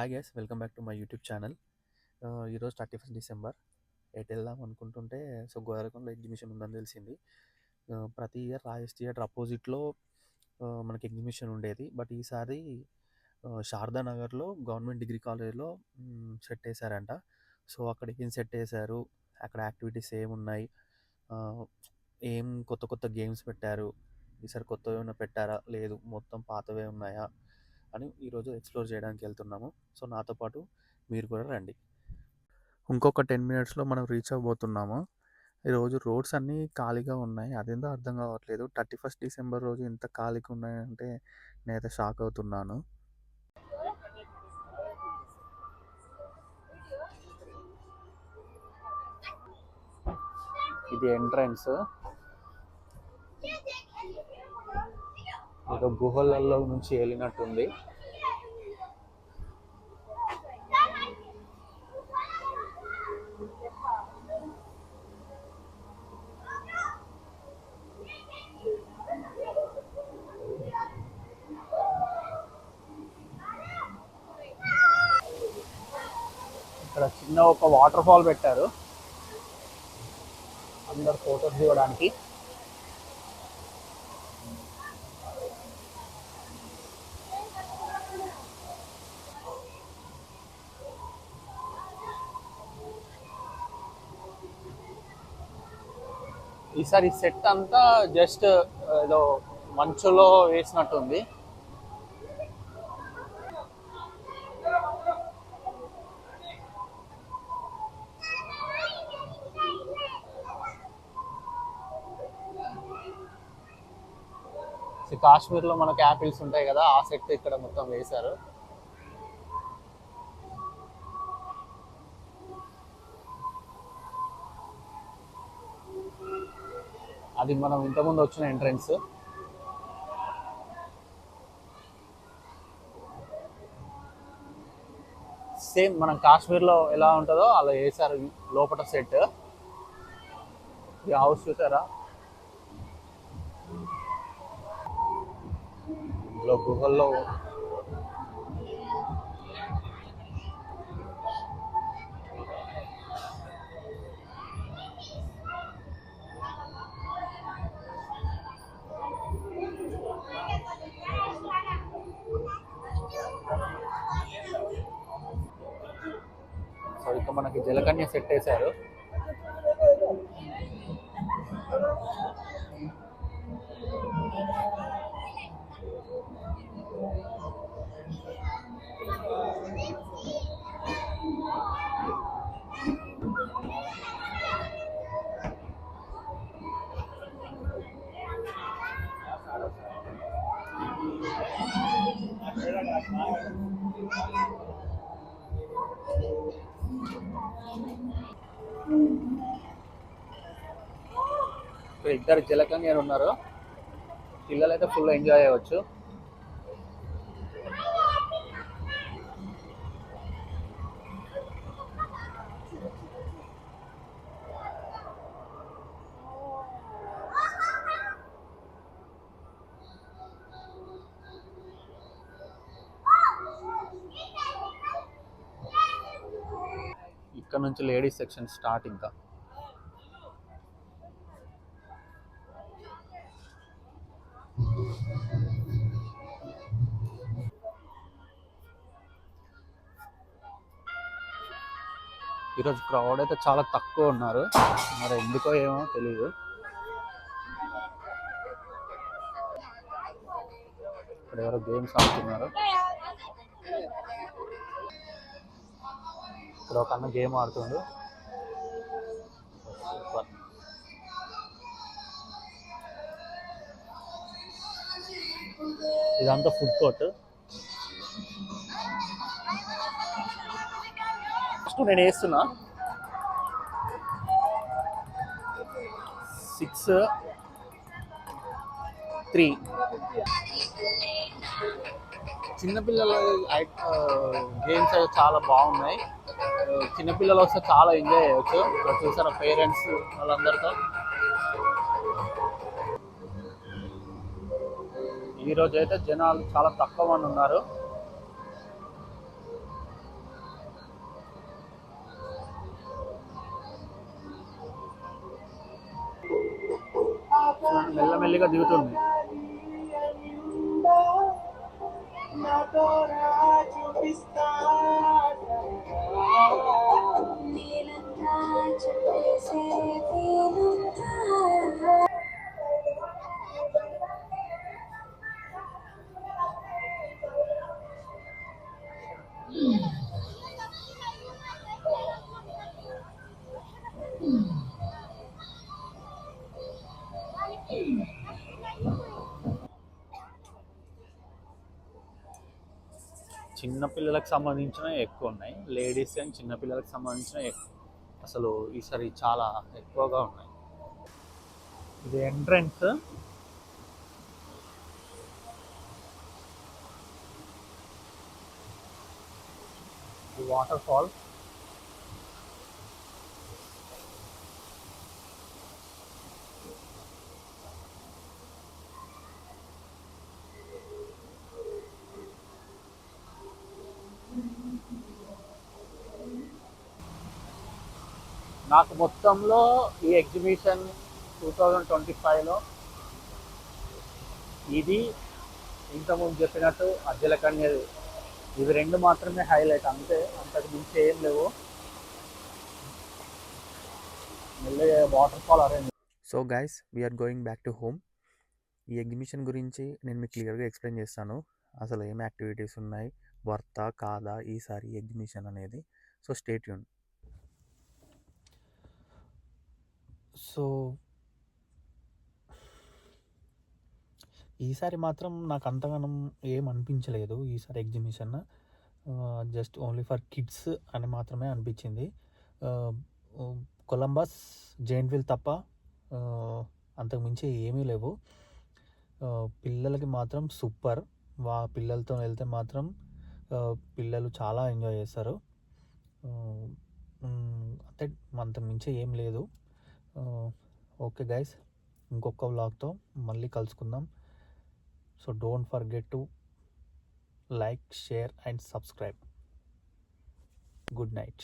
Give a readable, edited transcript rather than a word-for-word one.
Hi guys, welcome back to my YouTube channel. ఈరోజు 31 December. ఎటు వెళ్దాం అనుకుంటుంటే గోదావరికంలో ఎగ్జిబిషన్ ఉందని తెలిసింది. ప్రతి ఇయర్ రాజేష్ థియేటర్ అపోజిట్లో మనకి ఎగ్జిబిషన్ ఉండేది. బట్ ఈసారి శారదా నగర్లో గవర్నమెంట్ డిగ్రీ కాలేజ్లో సెట్ వేశారంట. సో అక్కడ ఏం సెట్ వేశారు, అక్కడ యాక్టివిటీస్ ఏమున్నాయి, ఏం కొత్త కొత్త గేమ్స్ పెట్టారు, ఈసారి కొత్తవి ఏమైనా పెట్టారా లేదు మొత్తం పాతవే ఉన్నాయా అని ఈరోజు ఎక్స్ప్లోర్ చేయడానికి వెళ్తున్నాము. సో నాతో పాటు మీరు కూడా రండి. ఇంకొక 10 మినిట్స్లో మనం రీచ్ అవ్వబోతున్నాము. ఈరోజు రోడ్స్ అన్నీ ఖాళీగా ఉన్నాయి. అదేందో అర్థం కావట్లేదు. 31 డిసెంబర్ రోజు ఇంత ఖాళీగా ఉన్నాయంటే నేనైతే షాక్ అవుతున్నాను. ఇది ఎంట్రన్స్. ఏదో గుహలలో నుంచి వెళ్ళినట్టుంది. ఇక్కడ చిన్న ఒక వాటర్ ఫాల్ పెట్టారు అందరు ఫోటోస్ దిగడానికి. ఈసారి సెట్ అంతా జస్ట్ ఏదో మంచులో వేసినట్టుంది. కాశ్మీర్లో మనకి యాపిల్స్ ఉంటాయి కదా, ఆ సెట్ ఇక్కడ మొత్తం వేశారు. అది మనం ఇంతకుముందు వచ్చిన ఎంట్రన్స్. సేమ్ మనం కాశ్మీర్లో ఎలా ఉంటుందో అలా వేశారు లోపల సెట్. ఈ హౌస్ చూసారా, గుహల్లో సో ఇక మనకి జలకన్య సెట్ వేశారు. ఇద్దరు జలకన్యలు ఉన్నారు. పిల్లలు అయితే ఫుల్ ఎంజాయ్ చేయవచ్చు. ఇక్కడ నుంచి లేడీస్ సెక్షన్ స్టార్ట్. ఇంకా ఈరోజు క్రౌడ్ అయితే చాలా తక్కువ ఉన్నారు, మరి ఎందుకో ఏమో తెలీదు. ఇక్కడ ఎవరో గేమ్స్ ఆడుతున్నారు. ఇక్కడ ఒక అన్న గేమ్ ఆడుతుండు. ఇదంతా ఫుడ్ కోర్ట్. ఫస్ట్ నేను వేస్తున్నా 6-3. చిన్నపిల్లల గేమ్స్ అయితే చాలా బాగున్నాయి. చిన్నపిల్లలు వస్తే చాలా ఎంజాయ్ చేయవచ్చు. చూసారా పేరెంట్స్ వాళ్ళందరితో. ఈరోజు అయితే జనాలు చాలా తక్కువ మంది ఉన్నారు. మెల్లమెల్లిగా దిగుతుంది. చిన్నపిల్లలకు సంబంధించిన ఎక్కువ ఉన్నాయి, లేడీస్ అండ్ చిన్నపిల్లలకు సంబంధించిన అసలు ఈసారి చాలా ఎక్కువగా ఉన్నాయి. ఇది ఎంట్రన్స్. Water fall. నాకు మొత్తంలో ఈ ఎగ్జిబిషన్ 2025లో ఇది ఇంతకుముందు చెప్పినట్టు అజ్జలకన్యది, ఇవి రెండు మాత్రమే హైలైట్, అంతే, అంతకు మించి ఏం లేవు. మళ్ళీ waterfall arrange. So guys, we are going back to home. ఈ ఎగ్జిబిషన్ గురించి నేను మీకు క్లియర్గా ఎక్స్ప్లెయిన్ చేస్తాను, అసలు ఏం యాక్టివిటీస్ ఉన్నాయి, వర్తా కాదా ఈసారి ఎగ్జిబిషన్ అనేది. So stay tune. సో ఈసారి మాత్రం నాకు అంతగానం ఏం అనిపించలేదు ఈసారి exhibition. Just only for kids అని మాత్రమే అనిపించింది. కొలంబస్, జైంట్ తప్ప అంతకుమించి ఏమీ లేవు. పిల్లలకి మాత్రం సూపర్. పిల్లలతో వెళ్తే మాత్రం పిల్లలు చాలా ఎంజాయ్ చేస్తారు. అంటే అంతకుమించి ఏం లేదు. ఓకే గైస్, ఇంకొక వ్లాగ్తో మళ్ళీ కలుసుకుందాం. So don't forget to like, share and subscribe. Good night.